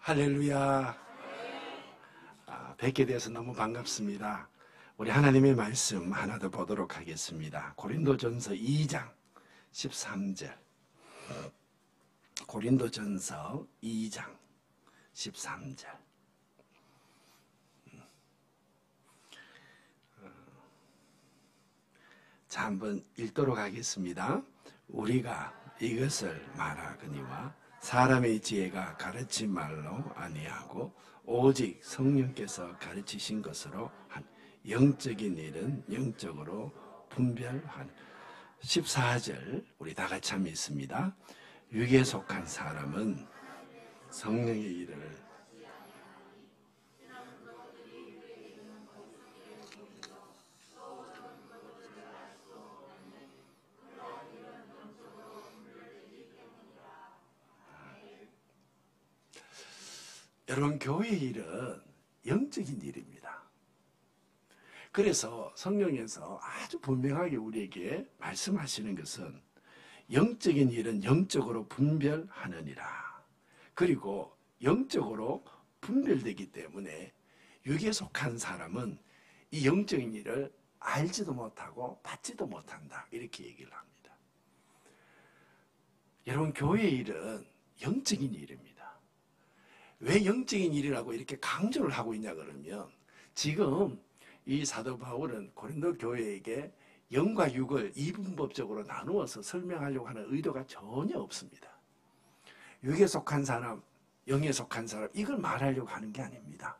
할렐루야. 뵙게 되어서 너무 반갑습니다. 우리 하나님의 말씀 하나 더 보도록 하겠습니다. 고린도전서 2장 13절. 고린도전서 2장 13절. 자, 한번 읽도록 하겠습니다. 우리가 이것을 말하거니와 사람의 지혜가 가르친 말로 아니하고 오직 성령께서 가르치신 것으로 한 영적인 일은 영적으로 분별한. 14절 우리 다 같이 한번 읽습니다. 육에 속한 사람은 성령의 일을 여러분, 교회의 일은 영적인 일입니다. 그래서 성령에서 아주 분명하게 우리에게 말씀하시는 것은 영적인 일은 영적으로 분별하느니라. 그리고 영적으로 분별되기 때문에 육에 속한 사람은 이 영적인 일을 알지도 못하고 받지도 못한다. 이렇게 얘기를 합니다. 여러분, 교회의 일은 영적인 일입니다. 왜 영적인 일이라고 이렇게 강조를 하고 있냐 그러면, 지금 이 사도 바울은 고린도 교회에게 영과 육을 이분법적으로 나누어서 설명하려고 하는 의도가 전혀 없습니다. 육에 속한 사람, 영에 속한 사람, 이걸 말하려고 하는 게 아닙니다.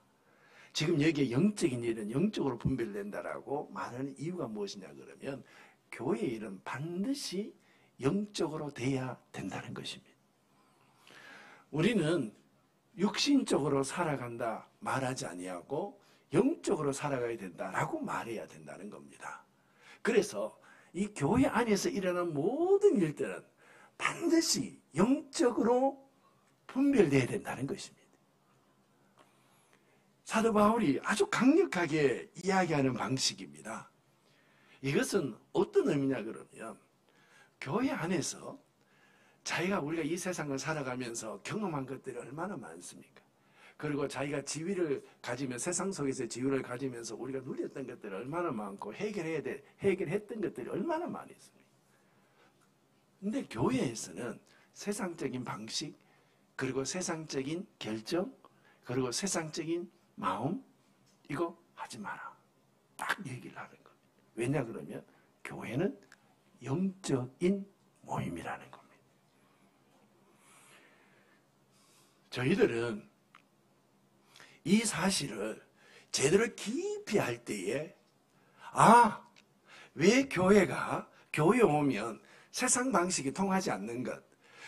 지금 여기에 영적인 일은 영적으로 분별된다라고 말하는 이유가 무엇이냐 그러면, 교회의 일은 반드시 영적으로 돼야 된다는 것입니다. 우리는 육신적으로 살아간다 말하지 아니하고 영적으로 살아가야 된다라고 말해야 된다는 겁니다. 그래서 이 교회 안에서 일어나는 모든 일들은 반드시 영적으로 분별돼야 된다는 것입니다. 사도 바울이 아주 강력하게 이야기하는 방식입니다. 이것은 어떤 의미냐 그러면, 교회 안에서 우리가 이 세상을 살아가면서 경험한 것들이 얼마나 많습니까? 그리고 자기가 지위를 가지면, 세상 속에서 지위를 가지면서 우리가 누렸던 것들이 얼마나 많고 해결했던 것들이 얼마나 많이 있습니까? 근데 교회에서는 세상적인 방식, 그리고 세상적인 결정, 그리고 세상적인 마음, 이거 하지 마라. 딱 얘기를 하는 겁니다. 왜냐 그러면 교회는 영적인 모임이라는 겁니다. 저희들은 이 사실을 제대로 깊이 할 때에, 왜 교회에 오면 세상 방식이 통하지 않는 것,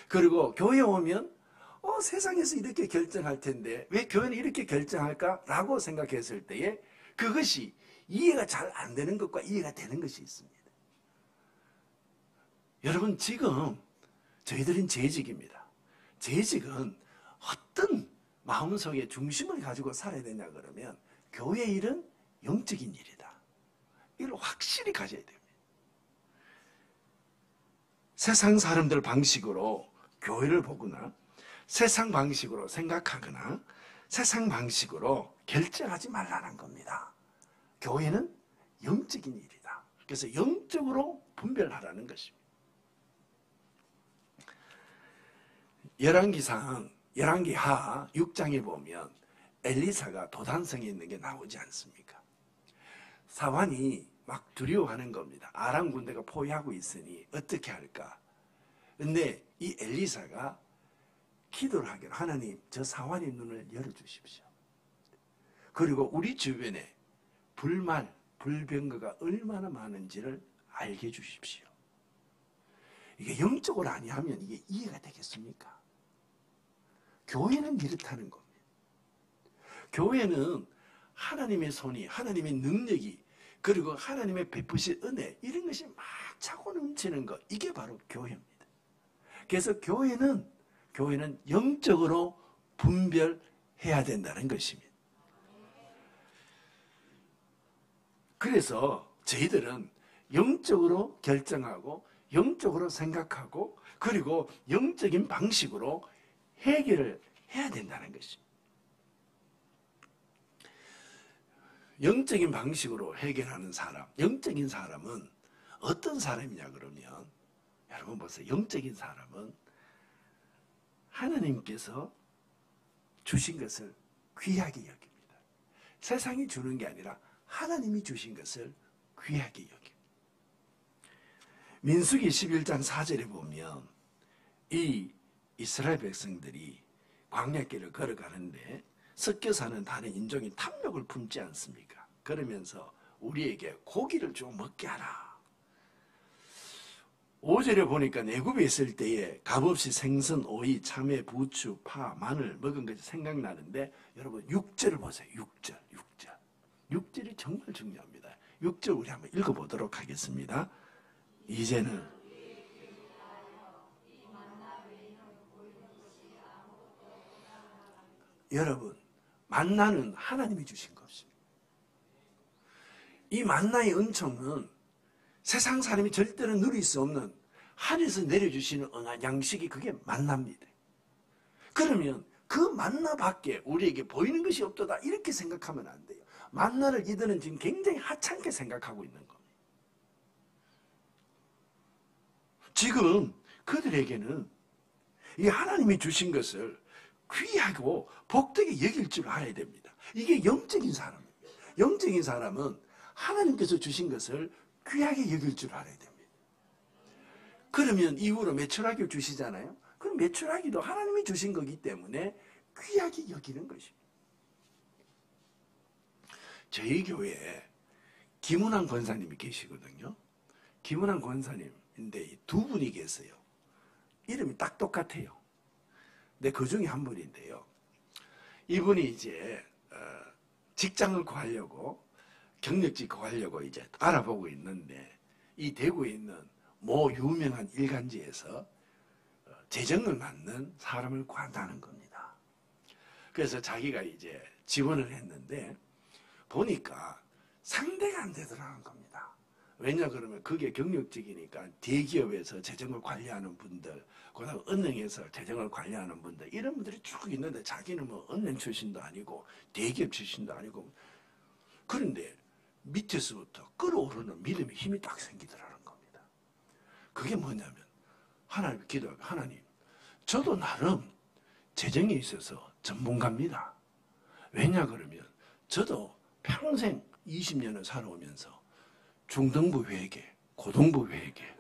그리고 교회에 오면 세상에서 이렇게 결정할 텐데 왜 교회는 이렇게 결정할까라고 생각했을 때에 그것이 이해가 잘 안 되는 것과 이해가 되는 것이 있습니다. 여러분, 지금 저희들은 재직입니다. 재직은 어떤 마음속에 중심을 가지고 살아야 되냐 그러면, 교회 일은 영적인 일이다. 이걸 확실히 가져야 됩니다. 세상 사람들 방식으로 교회를 보거나 세상 방식으로 생각하거나 세상 방식으로 결정하지 말라는 겁니다. 교회는 영적인 일이다. 그래서 영적으로 분별하라는 것입니다. 열왕기하 6장에 보면 엘리사가 도단성에 있는 게 나오지 않습니까? 사환이 막 두려워하는 겁니다. 아람 군대가 포위하고 있으니 어떻게 할까? 근데 이 엘리사가 기도를 하기로, 하나님, 저 사환의 눈을 열어주십시오. 그리고 우리 주변에 불병거가 얼마나 많은지를 알게 해주십시오. 이게 영적으로 아니하면 이게 이해가 되겠습니까? 교회는 이렇다는 겁니다. 교회는 하나님의 손이, 하나님의 능력이, 그리고 하나님의 베푸신 은혜, 이런 것이 막 차고 넘치는 것, 이게 바로 교회입니다. 그래서 교회는 영적으로 분별해야 된다는 것입니다. 그래서 저희들은 영적으로 결정하고 영적으로 생각하고 그리고 영적인 방식으로 해결을 해야 된다는 것입니다. 영적인 방식으로 해결하는 사람, 영적인 사람은 어떤 사람이냐 그러면 여러분 보세요. 영적인 사람은 하나님께서 주신 것을 귀하게 여깁니다. 세상이 주는 게 아니라 하나님이 주신 것을 귀하게 여깁니다. 민수기 11장 4절에 보면 이 이스라엘 백성들이 광야길을 걸어가는데 섞여 사는 다른 인종이 탐욕을 품지 않습니까? 그러면서 우리에게 고기를 좀 먹게 하라. 5절에 보니까 내굽에 있을 때에 값없이 생선, 오이, 참외, 부추, 파, 마늘 먹은 것이 생각나는데 여러분 6절을 보세요. 6절. 6절이 정말 중요합니다. 6절 우리 한번 읽어보도록 하겠습니다. 이제는 여러분 만나는 하나님이 주신 것입니다. 이 만나의 은총은 세상 사람이 절대로 누릴 수 없는 하늘에서 내려주시는 은한 양식이 그게 만납니다. 그러면 그 만나 밖에 우리에게 보이는 것이 없도다 이렇게 생각하면 안 돼요. 만나를 이들은 지금 굉장히 하찮게 생각하고 있는 겁니다. 지금 그들에게는 이 하나님이 주신 것을 귀하고 복되게 여길 줄 알아야 됩니다. 이게 영적인 사람입니다. 영적인 사람은 하나님께서 주신 것을 귀하게 여길 줄 알아야 됩니다. 그러면 이후로 메추라기를 주시잖아요. 그럼 메추라기도 하나님이 주신 거기 때문에 귀하게 여기는 것입니다. 저희 교회에 김은환 권사님이 계시거든요. 김은환 권사님인데 두 분이 계세요. 이름이 딱 똑같아요. 근데 그 중에 한 분인데요. 이분이 이제 직장을 구하려고 경력직 구하려고 이제 알아보고 있는데 이 대구에 있는 모 유명한 일간지에서 재정을 맡는 사람을 구한다는 겁니다. 그래서 자기가 이제 지원을 했는데 보니까 상대가 안 되더라는 겁니다. 왜냐 그러면 그게 경력직이니까 대기업에서 재정을 관리하는 분들, 그다음 은행에서 재정을 관리하는 분들 이런 분들이 쭉 있는데 자기는 뭐 은행 출신도 아니고 대기업 출신도 아니고 그런데 밑에서부터 끌어오르는 믿음의 힘이 딱 생기더라는 겁니다. 그게 뭐냐면 하나님 기도하고 하나님 저도 나름 재정에 있어서 전문가입니다. 왜냐 그러면 저도 평생 20년을 살아오면서 중등부 회계, 고등부 회계,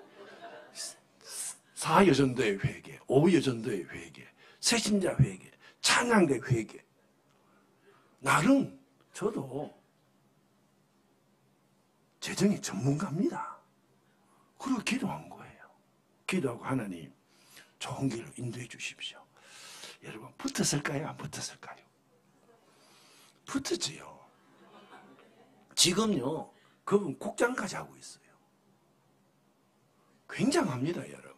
사여전도의 회계, 오여전도의 회계, 새신자 회계, 찬양대 회계 나름 저도 재정의 전문가입니다. 그리고 기도한 거예요. 기도하고 하나님 좋은 길로 인도해 주십시오. 여러분 붙었을까요? 안 붙었을까요? 붙었지요. 지금요 그분 국장까지 하고 있어요. 굉장합니다 여러분.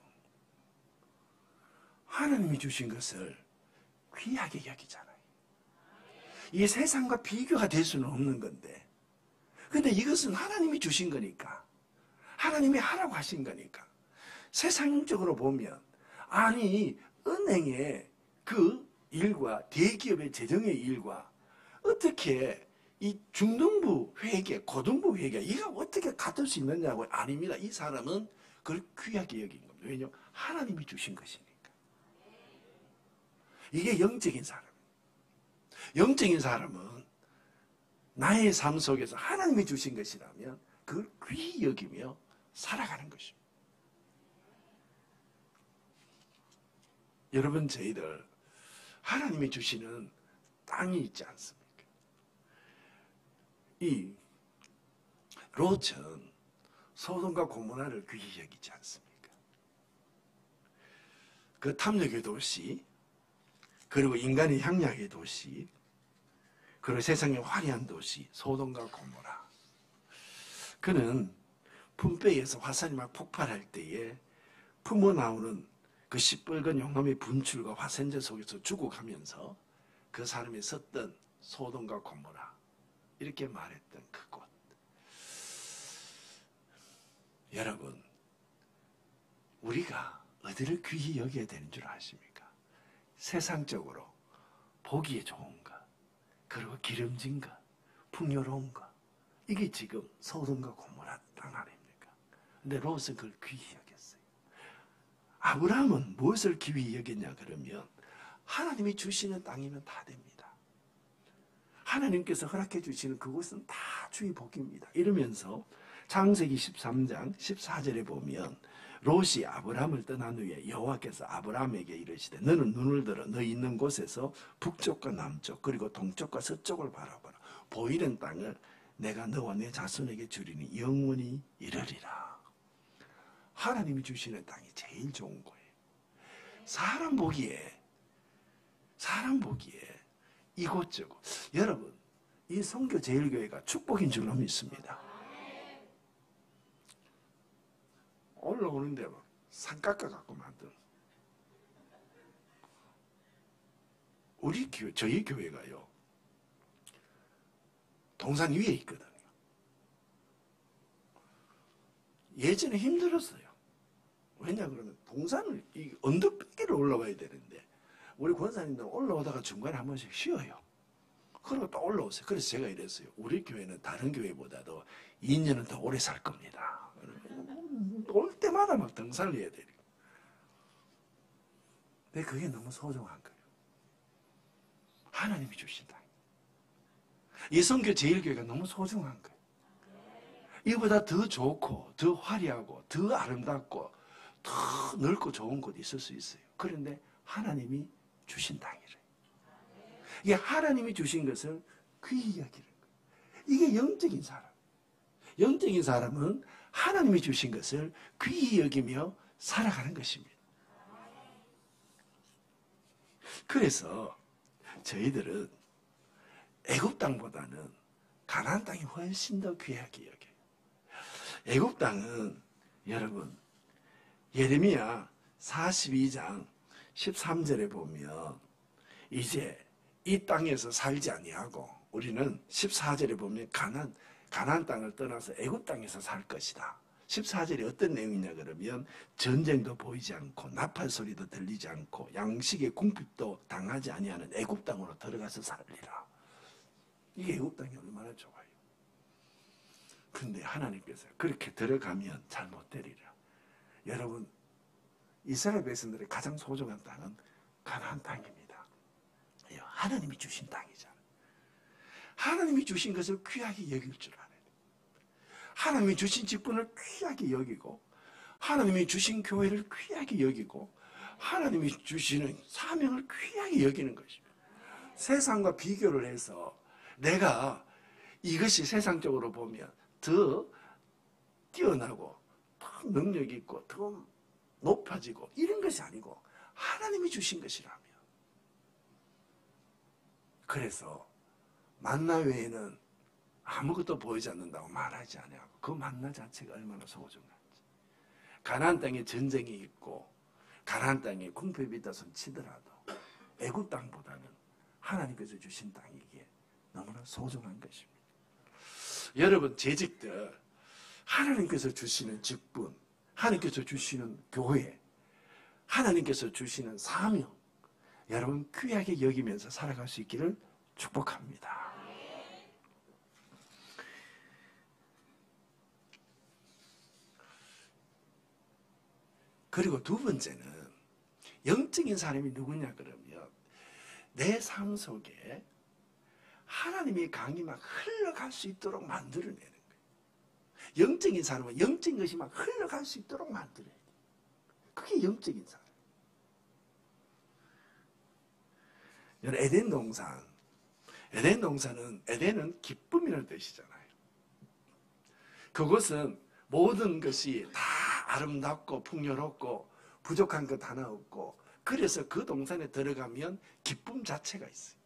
하나님이 주신 것을 귀하게 여기잖아요. 이 세상과 비교가 될 수는 없는 건데 근데 이것은 하나님이 주신 거니까 하나님이 하라고 하신 거니까 세상적으로 보면 아니 은행의 그 일과 대기업의 재정의 일과 어떻게 이 중등부 회계, 고등부 회계 이가 어떻게 같을 수 있느냐고 아닙니다. 이 사람은 그걸 귀하게 여긴 겁니다. 왜냐하면 하나님이 주신 것이니까. 이게 영적인 사람입니다. 영적인 사람은 나의 삶 속에서 하나님이 주신 것이라면 그걸 귀히 여기며 살아가는 것입니다. 여러분 저희들 하나님이 주시는 땅이 있지 않습니까? 이 롯은 소돔과 고모라를 귀히 여기지 않습니까? 그 탐욕의 도시 그리고 인간의 향락의 도시 그리고 세상의 화려한 도시 소돔과 고모라 그는 품배에서 화산이 막 폭발할 때에 품어나오는 그 시뻘건 용암의 분출과 화산재 속에서 죽어가면서 그 사람이 섰던 소돔과 고모라 이렇게 말했던 그곳. 여러분 우리가 어디를 귀히 여겨야 되는 줄 아십니까? 세상적으로 보기에 좋은 것 그리고 기름진 것 풍요로운 것 이게 지금 소돔과 고모라 땅 아닙니까? 근데 롯은 그걸 귀히 여겼어요. 아브라함은 무엇을 귀히 여겼냐 그러면 하나님이 주시는 땅이면 다 됩니다. 하나님께서 허락해 주시는 그곳은 다 주의 복입니다. 이러면서 창세기 13장 14절에 보면 롯이 아브라함을 떠난 후에 여호와께서 아브라함에게 이르시되 너는 눈을 들어 너 있는 곳에서 북쪽과 남쪽 그리고 동쪽과 서쪽을 바라봐라. 보이는 땅을 내가 너와 내 자손에게 주리니 영원히 이르리라. 하나님이 주시는 땅이 제일 좋은 거예요. 사람 보기에 이곳저곳. 여러분, 이 성교제일교회가 축복인 줄로 믿습니다. 올라오는데 막 산 깎아갖고 만든 우리 교회, 저희 교회가요 동산 위에 있거든요. 예전에 힘들었어요. 왜냐 그러면 동산을 이 언덕배기를 올라와야 되는데 우리 권사님들은 올라오다가 중간에 한 번씩 쉬어요. 그리고 또 올라오세요. 그래서 제가 이랬어요. 우리 교회는 다른 교회보다도 2년은 더 오래 살 겁니다. 올 때마다 막 등산을 해야 돼요. 근데 그게 너무 소중한 거예요. 하나님이 주신 땅. 이 성교 제일교회가 너무 소중한 거예요. 이보다 더 좋고 더 화려하고 더 아름답고 더 넓고 좋은 곳이 있을 수 있어요. 그런데 하나님이 주신 땅이래요. 이게 하나님이 주신 것을 귀히 여기는 거예요. 이게 영적인 사람. 영적인 사람은 하나님이 주신 것을 귀히 여기며 살아가는 것입니다. 그래서 저희들은 애굽 땅보다는 가나안 땅이 훨씬 더 귀하게 여겨요. 애굽 땅은 여러분 예레미야 42장 13절에 보면 이제 이 땅에서 살지 아니하고 우리는 14절에 보면 가나안 땅을 떠나서 애굽 땅에서 살 것이다. 14절이 어떤 내용이냐 그러면 전쟁도 보이지 않고 나팔 소리도 들리지 않고 양식의 궁핍도 당하지 아니하는 애굽 땅으로 들어가서 살리라. 이게 애굽 땅이 얼마나 좋아요. 그런데 하나님께서 그렇게 들어가면 잘못되리라. 여러분 이스라엘 백성들의 가장 소중한 땅은 가나안 땅입니다. 하나님이 주신 땅이잖아요. 하나님이 주신 것을 귀하게 여길 줄 알아요. 하나님이 주신 직분을 귀하게 여기고 하나님이 주신 교회를 귀하게 여기고 하나님이 주시는 사명을 귀하게 여기는 것입니다. 세상과 비교를 해서 내가 이것이 세상적으로 보면 더 뛰어나고 더 능력 있고 더 높아지고 이런 것이 아니고 하나님이 주신 것이라면 그래서 만나 외에는 아무것도 보이지 않는다고 말하지 않아요. 그 만나 자체가 얼마나 소중한지. 가나안 땅에 전쟁이 있고 가나안 땅에 궁핍이 있다 손 치더라도 애굽 땅보다는 하나님께서 주신 땅이기에 너무나 소중한 것입니다. 여러분 재직들 하나님께서 주시는 직분, 하나님께서 주시는 교회, 하나님께서 주시는 사명 여러분 귀하게 여기면서 살아갈 수 있기를 축복합니다. 그리고 두 번째는 영적인 사람이 누구냐 그러면 내 삶 속에 하나님의 강이 막 흘러갈 수 있도록 만들어내는 거예요. 영적인 사람은 영적인 것이 막 흘러갈 수 있도록 만들어야 돼요. 그게 영적인 사람. 에덴 동산은 에덴은 기쁨이라는 뜻이잖아요. 그것은 모든 것이 다 아름답고 풍요롭고 부족한 것 하나 없고 그래서 그 동산에 들어가면 기쁨 자체가 있어요.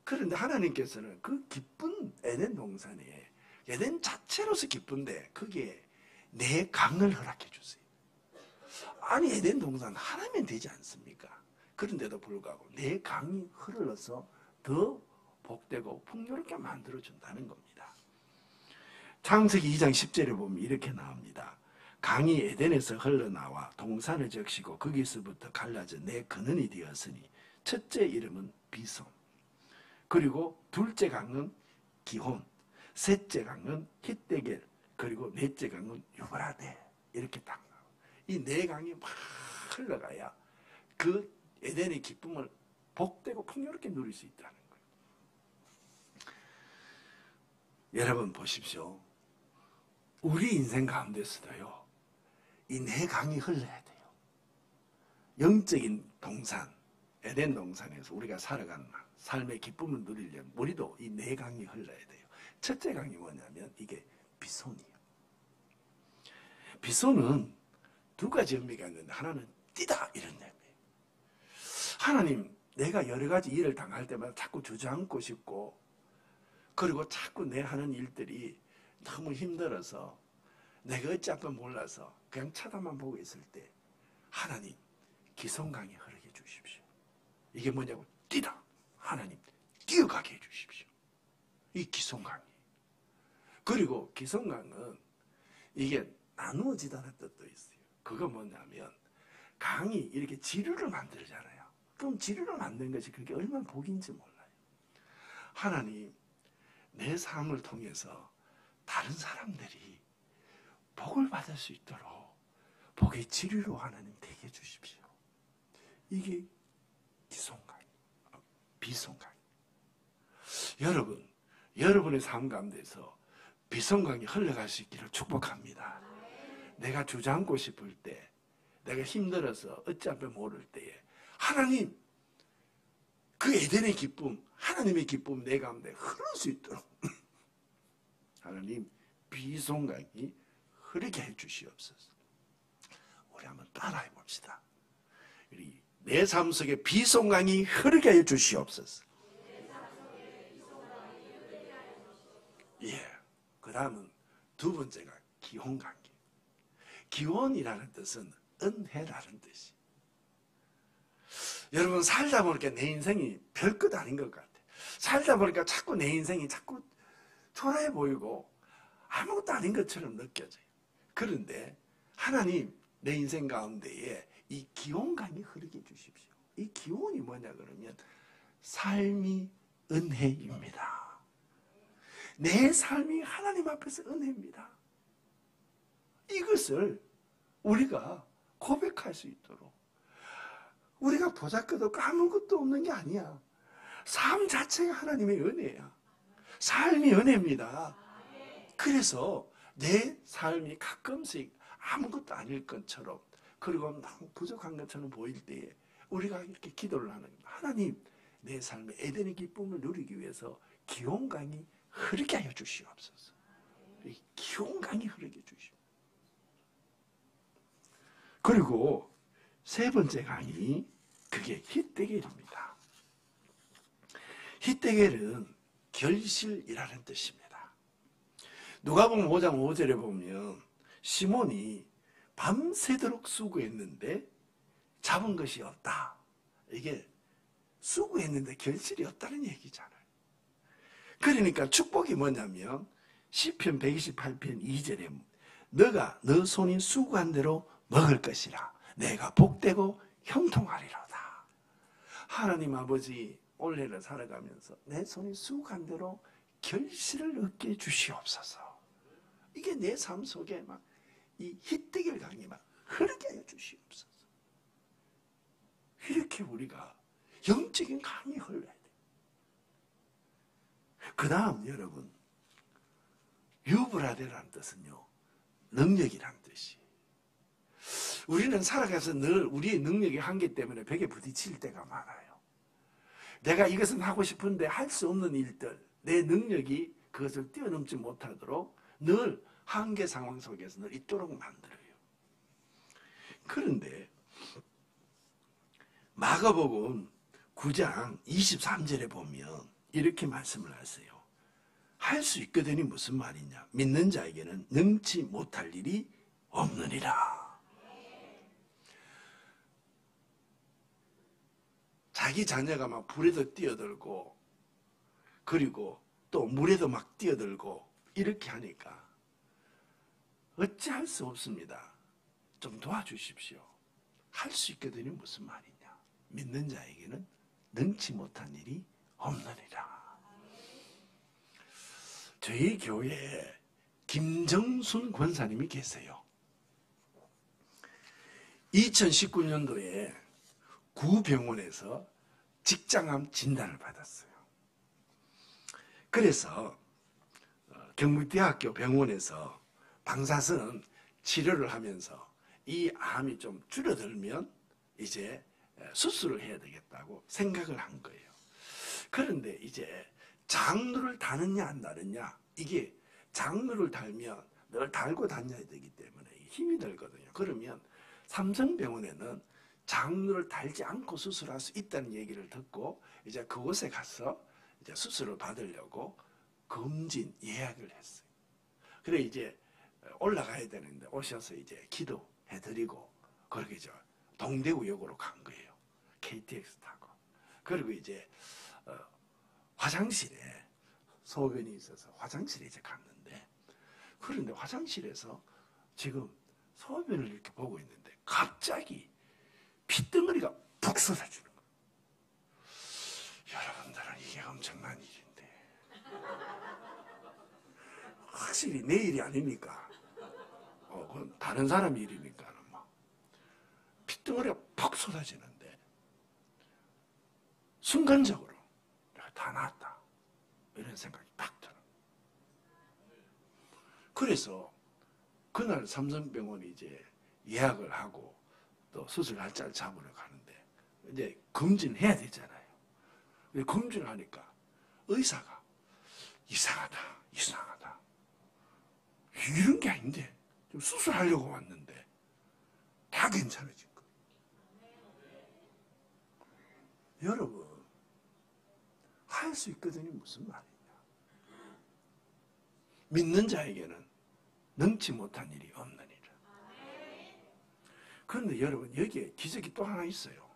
그런데 하나님께서는 그 기쁜 에덴 동산에 에덴 자체로서 기쁜데 거기에 내 강을 허락해 주세요. 아니 에덴 동산 하나면 되지 않습니까? 그런데도 불구하고 내 강이 흘러서 더 복되고 풍요롭게 만들어준다는 겁니다. 창세기 2장 10절에 보면 이렇게 나옵니다. 강이 에덴에서 흘러나와 동산을 적시고 거기서부터 갈라져 내 근원이 되었으니 첫째 이름은 비손 그리고 둘째 강은 기혼 셋째 강은 히데겔, 그리고 넷째 강은 유브라데. 이렇게 딱 나와요. 이 네 강이 막 흘러가야 그 에덴의 기쁨을 복되고 풍요롭게 누릴 수 있다는 거예요. 여러분 보십시오. 우리 인생 가운데서도요, 이 네 강이 흘러야 돼요. 영적인 동산, 에덴 동산에서 우리가 살아가는 삶의 기쁨을 누리려면 우리도 이 네 강이 흘러야 돼요. 첫째 강이 뭐냐면 이게 비손이에요. 비손은 두 가지 의미가 있는데, 하나는 뛰다 이런 의미예요. 하나님, 내가 여러 가지 일을 당할 때마다 자꾸 주저앉고 싶고, 그리고 자꾸 내 하는 일들이 너무 힘들어서 내가 어찌할까 몰라서 그냥 쳐다만 보고 있을 때, 하나님, 기손강이 흐르게 해주십시오. 이게 뭐냐고, 뛰다. 하나님, 뛰어가게 해주십시오. 이 기손강이. 그리고 기손강은 이게 나누어지다는 뜻도 있어요. 그거 뭐냐면, 강이 이렇게 지류를 만들잖아요. 그럼 지류를 만든 것이 그게 얼마나 복인지 몰라요. 하나님, 내 삶을 통해서 다른 사람들이 복을 받을 수 있도록 복의 지류로 하나님 되게 해주십시오. 이게 기손강, 비손강. 여러분, 여러분의 삶 가운데서 비손강이 흘러갈 수 있기를 축복합니다. 내가 주저앉고 싶을 때, 내가 힘들어서 어찌할까 모를 때에 하나님, 그 에덴의 기쁨, 하나님의 기쁨 내 가운데 흐를 수 있도록 하나님, 비손강이 흐르게 해주시옵소서. 우리 한번 따라해 봅시다. 우리 내 삶 속에 비손강이 흐르게 해주시옵소서. 예. 그 다음은 두 번째가 기혼관계. 기혼이라는 뜻은 은혜라는 뜻이. 여러분, 살다 보니까 내 인생이 별것 아닌 것 같아. 살다 보니까 자꾸 내 인생이 자꾸 초라해 보이고 아무것도 아닌 것처럼 느껴져요. 그런데 하나님, 내 인생 가운데에 이 기혼강이 흐르게 해주십시오. 이 기혼이 뭐냐 그러면 삶이 은혜입니다. 내 삶이 하나님 앞에서 은혜입니다. 이것을 우리가 고백할 수 있도록, 우리가 보잘것없고 아무것도 없는 게 아니야. 삶 자체가 하나님의 은혜야. 삶이 은혜입니다. 그래서 내 삶이 가끔씩 아무것도 아닐 것처럼, 그리고 너무 부족한 것처럼 보일 때에 우리가 이렇게 기도를 하는 거예요. 하나님, 내 삶의 에덴의 기쁨을 누리기 위해서 기혼강이 흐르게 하여 주시옵소서. 기혼강이 흐르게 해주시옵소서. 그리고 세 번째 강이 그게 히데겔입니다. 히데겔은 결실이라는 뜻입니다. 누가복음 5장 5절에 보면 시몬이 밤새도록 수고했는데 잡은 것이 없다. 이게 수고했는데 결실이 없다는 얘기잖아요. 그러니까 축복이 뭐냐면 시편 128편 2절에 너가 너 손이 수고한 대로 먹을 것이라. 내가 복되고 형통하리로다. 하나님 아버지, 올해를 살아가면서 내 손이 수고한 대로 결실을 얻게 해주시옵소서. 이게 내 삶 속에 막 이 히데겔 강이 막 흐르게 하여 주시옵소서. 이렇게 우리가 영적인 강이 흘러야 돼. 그 다음 여러분, 유브라데라는 뜻은요, 능력이라는 뜻이. 우리는 살아가서 늘 우리의 능력의 한계 때문에 벽에 부딪힐 때가 많아요. 내가 이것은 하고 싶은데 할 수 없는 일들, 내 능력이 그것을 뛰어넘지 못하도록 늘 한계 상황 속에서 늘 있도록 만들어요. 그런데 마가복음 9장 23절에 보면 이렇게 말씀을 하세요. 할 수 있거든이 무슨 말이냐? 믿는 자에게는 능치 못할 일이 없느니라. 자기 자녀가 막 불에도 뛰어들고, 그리고 또 물에도 막 뛰어들고 이렇게 하니까 어찌할 수 없습니다. 좀 도와주십시오. 할 수 있거든이 무슨 말이냐? 믿는 자에게는 능치 못한 일이 없느니라. 저희 교회에 김정순 권사님이 계세요. 2019년도에 구병원에서 직장암 진단을 받았어요. 그래서 경북대학교 병원에서 방사선 치료를 하면서 이 암이 좀 줄어들면 이제 수술을 해야 되겠다고 생각을 한 거예요. 그런데 이제 장로를 다느냐 안 다느냐, 이게 장로를 달면 늘 달고 다녀야 되기 때문에 힘이 들거든요. 그러면 삼성병원에는 장로를 달지 않고 수술할 수 있다는 얘기를 듣고 이제 그곳에 가서 이제 수술을 받으려고 검진 예약을 했어요. 그래 이제 올라가야 되는데 오셔서 이제 기도해드리고 그렇게 저 동대구역으로 간 거예요. KTX 타고. 그리고 이제 화장실에 소변이 있어서 화장실에 이제 갔는데, 그런데 화장실에서 지금 소변을 이렇게 보고 있는데 갑자기 핏덩어리가 푹 쏟아지는 거예요. 여러분들은 이게 엄청난 일인데 확실히 내 일이 아닙니까? 그건 다른 사람 일이니까 뭐. 핏덩어리가 푹 쏟아지는데 순간적으로 내가 다 나았다 이런 생각이 딱 들어요. 그래서 그날 삼성병원이 이제 예약을 하고 또 수술 날짜를 잡으러 가는데 이제 검진해야 되잖아요. 검진을 하니까 의사가 이상하다. 이런 게 아닌데 좀 수술하려고 왔는데 다 괜찮아진 거예요. 여러분, 할 수 있거든요. 무슨 말이냐. 믿는 자에게는 능치 못한 일이 없는 일이라. 그런데 여러분, 여기에 기적이 또 하나 있어요.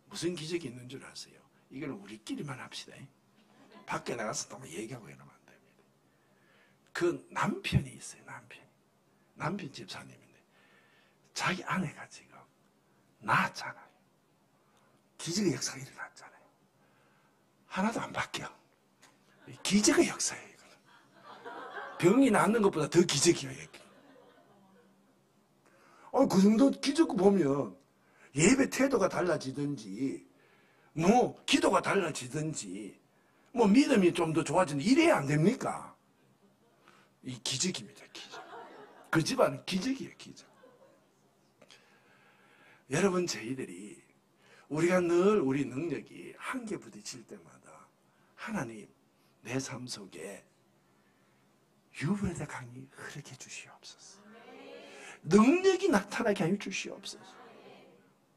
무슨 기적이 있는 줄 아세요? 이거는 우리끼리만 합시다. 밖에 나가서 너무 얘기하고 이러면 안 됩니다. 그 남편이 있어요. 남편 집사님인데 자기 아내가 지금 낳았잖아요. 기적의 역사가 일어났잖아요. 하나도 안 바뀌어. 기적의 역사예요. 이거는. 병이 낫는 것보다 더 기적이에요. 그 정도 기적 보면 예배 태도가 달라지든지 뭐 기도가 달라지든지 뭐 믿음이 좀 더 좋아지는지 이래야 안 됩니까? 이 기적입니다. 기적. 그 집안은 기적이에요. 기적. 여러분, 저희들이 우리가 늘 우리 능력이 한계 부딪힐 때마다 하나님 내 삶 속에 유브라데 강이 흐르게 주시옵소서. 능력이 나타나게 하여 주시옵소서.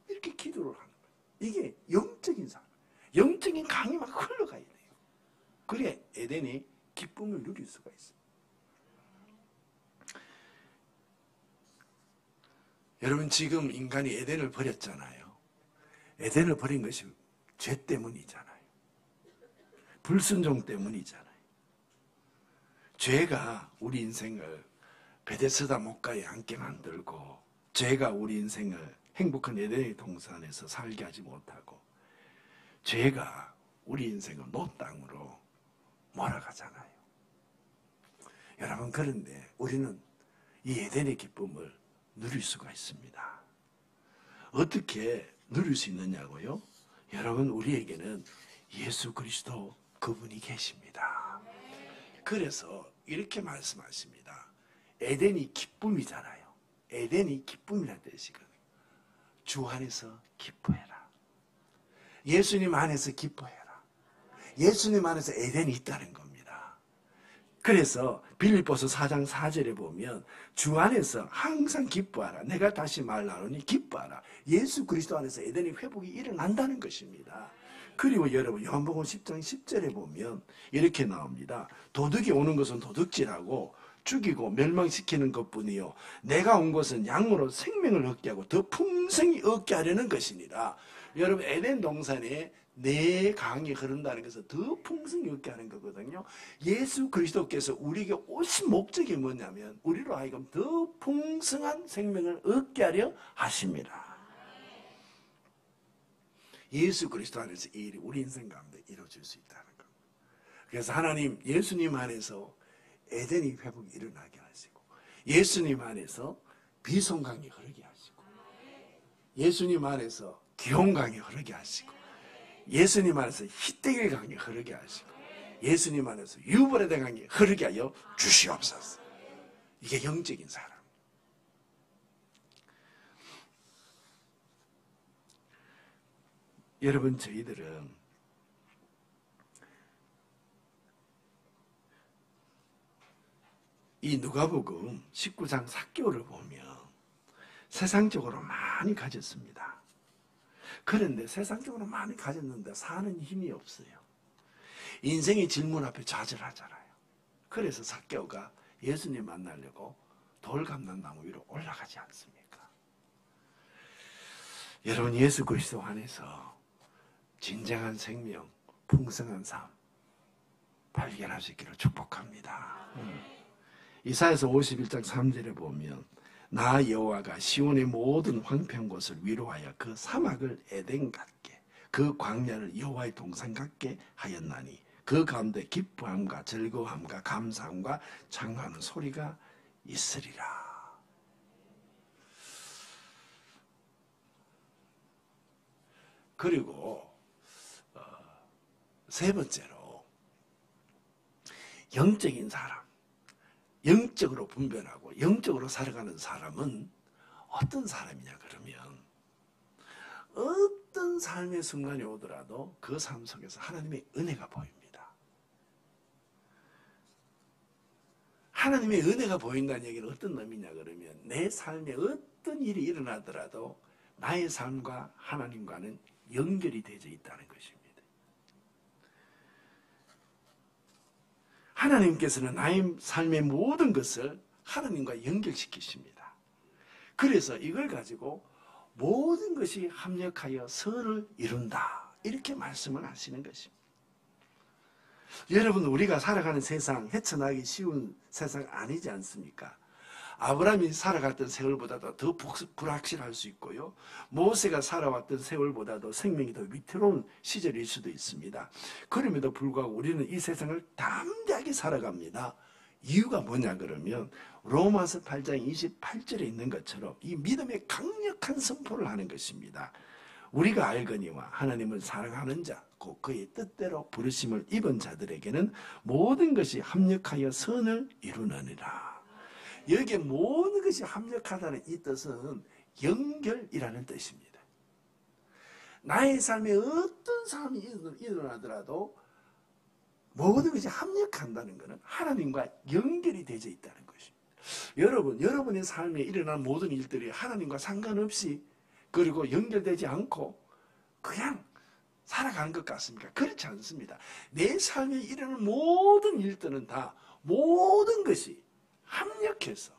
이렇게 기도를 하는 거예요. 이게 영적인 삶, 영적인 강이 막 흘러가야 돼요. 그래야 에덴이 기쁨을 누릴 수가 있어요. 여러분, 지금 인간이 에덴을 버렸잖아요. 에덴을 버린 것이 죄 때문이잖아요. 불순종 때문이잖아요. 죄가 우리 인생을 베데스다 목가에 앉게 만들고, 죄가 우리 인생을 행복한 에덴의 동산에서 살게 하지 못하고, 죄가 우리 인생을 노 땅으로 몰아가잖아요. 여러분, 그런데 우리는 이 에덴의 기쁨을 누릴 수가 있습니다. 어떻게 누릴 수 있느냐고요? 여러분, 우리에게는 예수 그리스도 그분이 계십니다. 그래서 이렇게 말씀하십니다. 에덴이 기쁨이잖아요. 에덴이 기쁨이라는 뜻이거든요. 주 안에서 기뻐해라. 예수님 안에서 기뻐해라. 예수님 안에서 에덴이 있다는 겁니다. 그래서 빌립보서 4장 4절에 보면 주 안에서 항상 기뻐하라. 내가 다시 말하노니 기뻐하라. 예수 그리스도 안에서 에덴의 회복이 일어난다는 것입니다. 그리고 여러분, 요한복음 10장 10절에 보면 이렇게 나옵니다. 도둑이 오는 것은 도둑질하고 죽이고 멸망시키는 것뿐이요 내가 온 것은 양으로 생명을 얻게 하고 더 풍성히 얻게 하려는 것이니라. 여러분, 에덴 동산에 내 강이 흐른다는 것은 더 풍성히 얻게 하는 거거든요. 예수 그리스도께서 우리에게 오신 목적이 뭐냐면 우리로 하여금 더 풍성한 생명을 얻게 하려 하십니다. 예수 그리스도 안에서 이 일이 우리 인생 가운데 이루어질 수 있다는 겁니다. 그래서 하나님 예수님 안에서 에덴이 회복이 일어나게 하시고, 예수님 안에서 비송강이 흐르게 하시고, 예수님 안에서 기홍강이 흐르게 하시고, 예수님 안에서 희땡의 강이 흐르게 하시고, 예수님 안에서 유브라데 강이 흐르게 하여 주시옵소서. 이게 영적인 사람. 여러분, 저희들은 이 누가복음 19장 사개오를 보면 세상적으로 많이 가졌습니다. 그런데 세상적으로 많이 가졌는데 사는 힘이 없어요. 인생의 질문 앞에 좌절하잖아요. 그래서 사개오가 예수님 만나려고 돌감람나무 위로 올라가지 않습니까? 여러분, 예수 그리스도 안에서 진정한 생명, 풍성한 삶 발견할 수 있기를 축복합니다. 이사야서 51장 3절에 보면 나 여호와가 시온의 모든 황폐한 곳을 위로하여 그 사막을 에덴 같게 그 광야를 여호와의 동산 같게 하였나니 그 가운데 기뻐함과 즐거움과 감사함과 창하는 소리가 있으리라. 그리고 세 번째로 영적인 사람, 영적으로 분별하고 영적으로 살아가는 사람은 어떤 사람이냐 그러면 어떤 삶의 순간이 오더라도 그 삶 속에서 하나님의 은혜가 보입니다. 하나님의 은혜가 보인다는 얘기는 어떤 의미냐 그러면 내 삶에 어떤 일이 일어나더라도 나의 삶과 하나님과는 연결이 되어 있다는 것입니다. 하나님께서는 나의 삶의 모든 것을 하나님과 연결시키십니다. 그래서 이걸 가지고 모든 것이 합력하여 선을 이룬다. 이렇게 말씀을 하시는 것입니다. 여러분, 우리가 살아가는 세상, 헤쳐나기 쉬운 세상 아니지 않습니까? 아브라함이 살아갔던 세월보다도 더 불확실할 수 있고요. 모세가 살아왔던 세월보다도 생명이 더 위태로운 시절일 수도 있습니다. 그럼에도 불구하고 우리는 이 세상을 담대하게 살아갑니다. 이유가 뭐냐 그러면 로마서 8장 28절에 있는 것처럼 이 믿음의 강력한 선포를 하는 것입니다. 우리가 알거니와 하나님을 사랑하는 자, 곧 그의 뜻대로 부르심을 입은 자들에게는 모든 것이 합력하여 선을 이루느니라. 여기에 모든 것이 합력하다는 이 뜻은 연결이라는 뜻입니다. 나의 삶에 어떤 삶이 일어나더라도 모든 것이 합력한다는 것은 하나님과 연결이 되어 있다는 것입니다. 여러분, 여러분의 삶에 일어난 모든 일들이 하나님과 상관없이 그리고 연결되지 않고 그냥 살아가는 것 같습니까? 그렇지 않습니다. 내 삶에 일어나는 모든 일들은 다 모든 것이 합력해서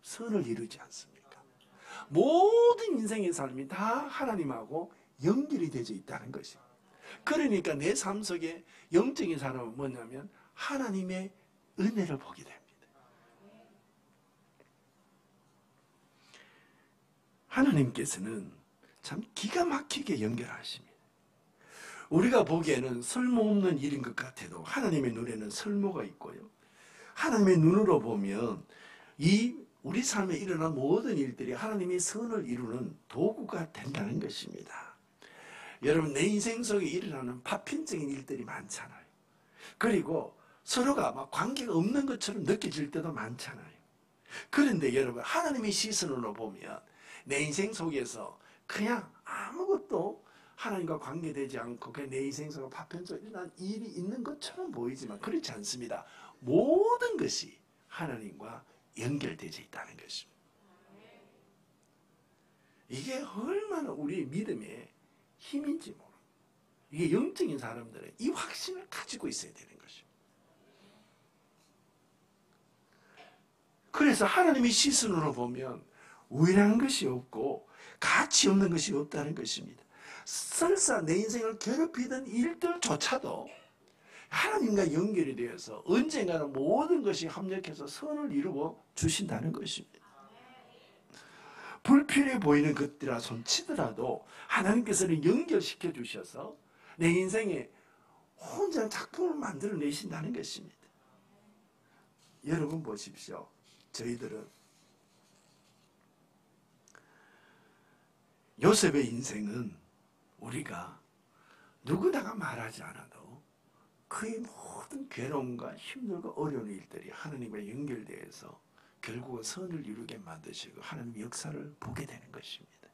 선을 이루지 않습니까? 모든 인생의 삶이 다 하나님하고 연결이 되어 있다는 것입니다. 그러니까 내 삶 속에 영적인 사람은 뭐냐면 하나님의 은혜를 보게 됩니다. 하나님께서는 참 기가 막히게 연결하십니다. 우리가 보기에는 쓸모없는 일인 것 같아도 하나님의 눈에는 쓸모가 있고요. 하나님의 눈으로 보면 이 우리 삶에 일어난 모든 일들이 하나님의 선을 이루는 도구가 된다는 것입니다. 여러분, 내 인생 속에 일어나는 파편적인 일들이 많잖아요. 그리고 서로가 막 관계가 없는 것처럼 느껴질 때도 많잖아요. 그런데 여러분, 하나님의 시선으로 보면 내 인생 속에서 그냥 아무것도 하나님과 관계되지 않고 그냥 내 인생 속에 파편적으로 일어난 일이 있는 것처럼 보이지만 그렇지 않습니다. 모든 것이 하나님과 연결되어 있다는 것입니다. 이게 얼마나 우리 믿음의 힘인지 모릅니다. 이게 영적인 사람들은 이 확신을 가지고 있어야 되는 것입니다. 그래서 하나님의 시선으로 보면 우연한 것이 없고 가치 없는 것이 없다는 것입니다. 설사 내 인생을 괴롭히던 일들조차도 하나님과 연결이 되어서 언젠가는 모든 것이 합력해서 선을 이루어 주신다는 것입니다. 불필요해 보이는 것들이라 손치더라도 하나님께서는 연결시켜 주셔서 내 인생에 혼자 작품을 만들어내신다는 것입니다. 여러분 보십시오. 저희들은 요셉의 인생은 우리가 누구나가 말하지 않아도 그의 모든 괴로움과 힘들고 어려운 일들이 하나님과 연결되어서 결국은 선을 이루게 만드시고 하나님의 역사를 보게 되는 것입니다.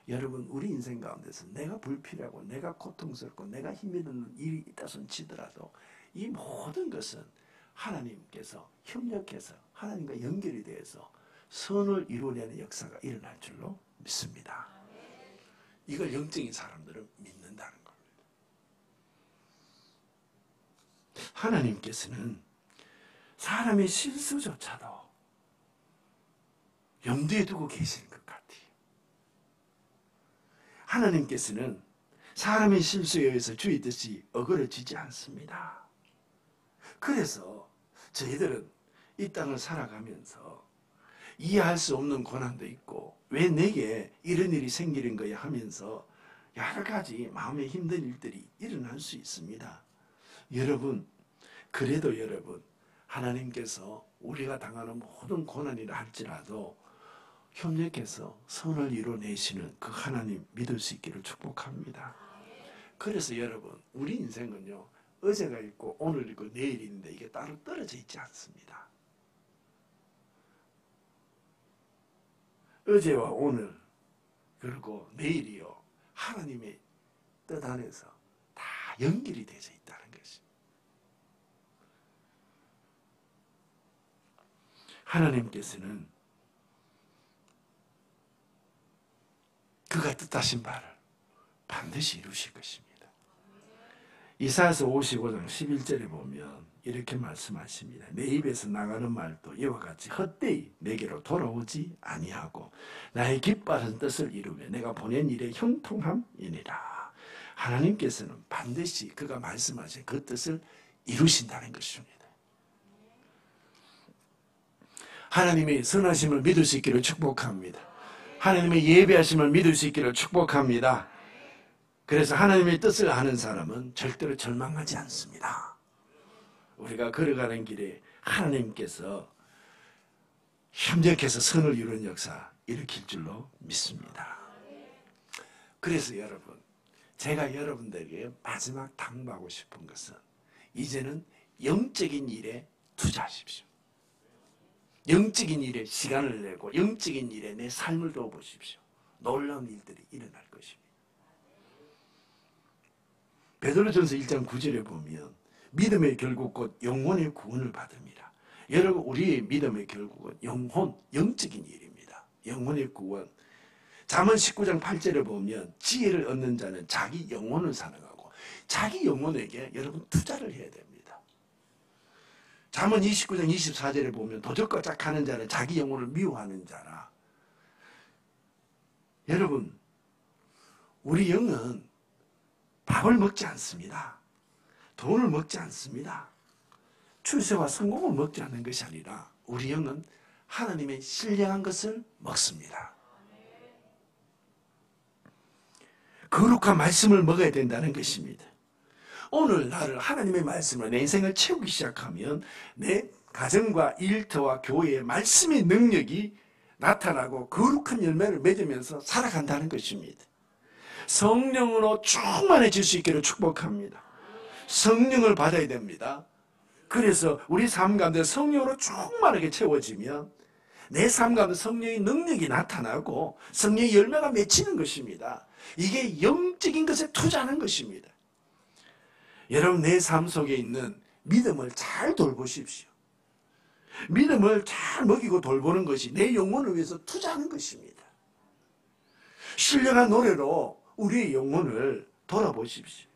여러분, 우리 인생 가운데서 내가 불필요하고 내가 고통스럽고 내가 힘이 드는 일이 있다 손치더라도 이 모든 것은 하나님께서 협력해서 하나님과 연결이 되어서 선을 이루어내는 역사가 일어날 줄로 믿습니다. 이걸 영적인 사람들은 믿는다는 겁니다. 하나님께서는 사람의 실수조차도 염두에 두고 계시는 것 같아요. 하나님께서는 사람의 실수에 의해서 주의 뜻이 어그러지지 않습니다. 그래서 저희들은 이 땅을 살아가면서 이해할 수 없는 고난도 있고 왜 내게 이런 일이 생기는 거야 하면서 여러 가지 마음에 힘든 일들이 일어날 수 있습니다. 여러분, 그래도 여러분, 하나님께서 우리가 당하는 모든 고난이라 할지라도 협력해서 선을 이뤄내시는 그 하나님 믿을 수 있기를 축복합니다. 그래서 여러분, 우리 인생은요, 어제가 있고 오늘 있고 내일이 있는데 이게 따로 떨어져 있지 않습니다. 어제와 오늘 그리고 내일이요, 하나님의 뜻 안에서 다 연결이 되어 있다는 것입니다. 하나님께서는 그가 뜻하신 바를 반드시 이루실 것입니다. 이사야서 55장 11절에 보면 이렇게 말씀하십니다. 내 입에서 나가는 말도 이와 같이 헛되이 내게로 돌아오지 아니하고 나의 기뻐하는 뜻을 이루며 내가 보낸 일의 형통함이니라. 하나님께서는 반드시 그가 말씀하신 그 뜻을 이루신다는 것입니다. 하나님의 선하심을 믿을 수 있기를 축복합니다. 하나님의 예배하심을 믿을 수 있기를 축복합니다. 그래서 하나님의 뜻을 아는 사람은 절대로 절망하지 않습니다. 우리가 걸어가는 길에 하나님께서 협력해서 선을 이루는 역사 일으킬 줄로 믿습니다. 그래서 여러분, 제가 여러분들에게 마지막 당부하고 싶은 것은 이제는 영적인 일에 투자하십시오. 영적인 일에 시간을 내고 영적인 일에 내 삶을 둬보십시오. 놀라운 일들이 일어날 것입니다. 베드로전서 1장 9절에 보면 믿음의 결국 곧 영혼의 구원을 받습니다. 여러분, 우리의 믿음의 결국은 영혼, 영적인 일입니다. 영혼의 구원. 잠언 19장 8절에 보면 지혜를 얻는 자는 자기 영혼을 사랑하고 자기 영혼에게 여러분 투자를 해야 됩니다. 잠언 29장 24절에 보면 도적과 짝하는 자는 자기 영혼을 미워하는 자라. 여러분, 우리 영은 밥을 먹지 않습니다. 돈을 먹지 않습니다. 출세와 성공을 먹지 않는 것이 아니라 우리 영은 하나님의 신령한 것을 먹습니다. 거룩한 말씀을 먹어야 된다는 것입니다. 오늘 나를 하나님의 말씀으로 내 인생을 채우기 시작하면 내 가정과 일터와 교회의 말씀의 능력이 나타나고 거룩한 열매를 맺으면서 살아간다는 것입니다. 성령으로 충만해질 수 있기를 축복합니다. 성령을 받아야 됩니다. 그래서 우리 삶 가운데 성령으로 충만하게 채워지면 내 삶 가운데 성령의 능력이 나타나고 성령의 열매가 맺히는 것입니다. 이게 영적인 것에 투자하는 것입니다. 여러분, 내 삶 속에 있는 믿음을 잘 돌보십시오. 믿음을 잘 먹이고 돌보는 것이 내 영혼을 위해서 투자하는 것입니다. 신령한 노래로 우리의 영혼을 돌아보십시오.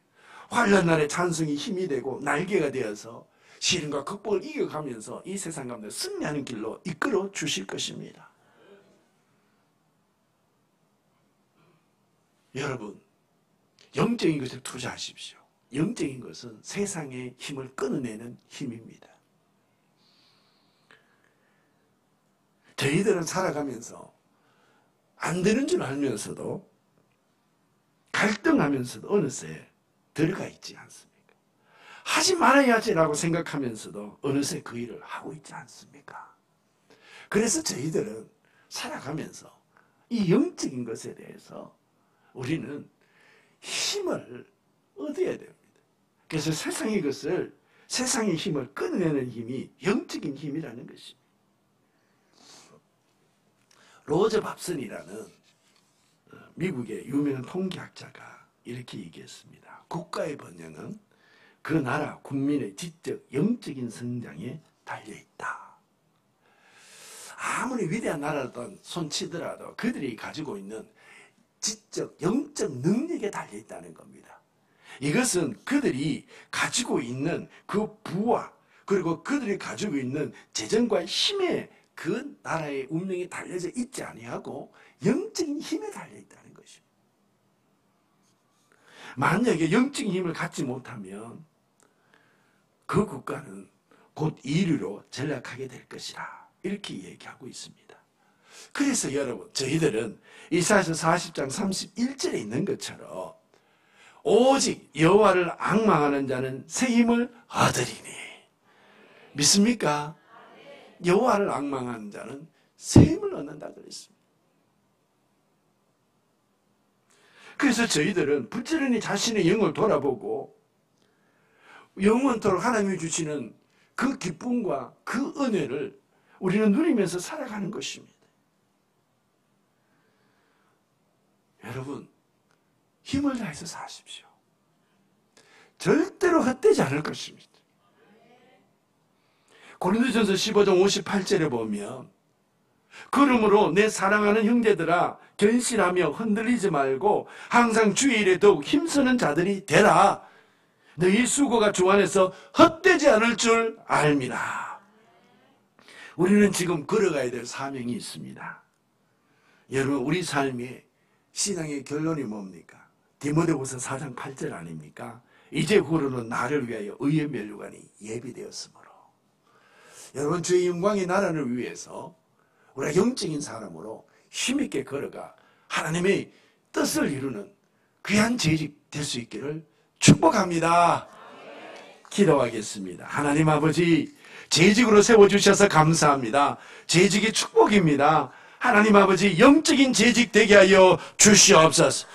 환난 날에 찬송이 힘이 되고 날개가 되어서 시련과 극복을 이겨가면서 이 세상 가운데 승리하는 길로 이끌어 주실 것입니다. 여러분, 영적인 것에 투자하십시오. 영적인 것은 세상의 힘을 끊어내는 힘입니다. 저희들은 살아가면서 안 되는 줄 알면서도 갈등하면서도 어느새 들어가 있지 않습니까? 하지 말아야지라고 생각하면서도 어느새 그 일을 하고 있지 않습니까? 그래서 저희들은 살아가면서 이 영적인 것에 대해서 우리는 힘을 얻어야 됩니다. 그래서 세상의 것을, 세상의 힘을 끊어내는 힘이 영적인 힘이라는 것입니다. 로저 밥슨이라는 미국의 유명한 통계학자가 이렇게 얘기했습니다. 국가의 번영은 그 나라 국민의 지적 영적인 성장에 달려있다. 아무리 위대한 나라든 손치더라도 그들이 가지고 있는 지적 영적 능력에 달려있다는 겁니다. 이것은 그들이 가지고 있는 그 부와 그리고 그들이 가지고 있는 재정과 힘에 그 나라의 운명이 달려져 있지 아니하고 영적인 힘에 달려있다는 것입니다. 만약에 영적인 힘을 갖지 못하면 그 국가는 곧 이류로 전락하게 될 것이라 이렇게 얘기하고 있습니다. 그래서 여러분 저희들은 이사야서 40장 31절에 있는 것처럼 오직 여호와를 앙망하는 자는 새 힘을 얻으리니 믿습니까? 여호와를 앙망하는 자는 새 힘을 얻는다 그랬습니다. 그래서 저희들은 부지런히 자신의 영을 돌아보고 영원토록 하나님이 주시는 그 기쁨과 그 은혜를 우리는 누리면서 살아가는 것입니다. 여러분 힘을 다해서 사십시오. 절대로 헛되지 않을 것입니다. 고린도전서 15장 58절에 보면 그러므로 내 사랑하는 형제들아 견실하며 흔들리지 말고 항상 주의 일에 더욱 힘쓰는 자들이 되라. 너희 수고가 주 안에서 헛되지 않을 줄 알미라. 우리는 지금 걸어가야 될 사명이 있습니다. 여러분 우리 삶의 신앙의 결론이 뭡니까? 디모데후서 4장 8절 아닙니까? 이제 후로는 나를 위하여 의의 면류관이 예비되었으므로. 여러분 주의 영광의 나라를 위해서 우리가 영적인 사람으로 힘있게 걸어가 하나님의 뜻을 이루는 귀한 재직 될 수 있기를 축복합니다. 기도하겠습니다. 하나님 아버지 재직으로 세워주셔서 감사합니다. 재직이 축복입니다. 하나님 아버지 영적인 재직 되게 하여 주시옵소서.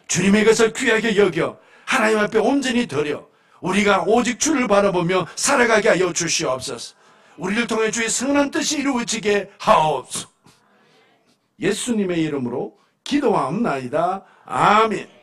주님의 것을 귀하게 여겨 하나님 앞에 온전히 드려 우리가 오직 주를 바라보며 살아가게 하여 주시옵소서. 우리를 통해 주의 선한 뜻이 이루어지게 하옵소서. 예수님의 이름으로 기도하옵나이다. 아멘.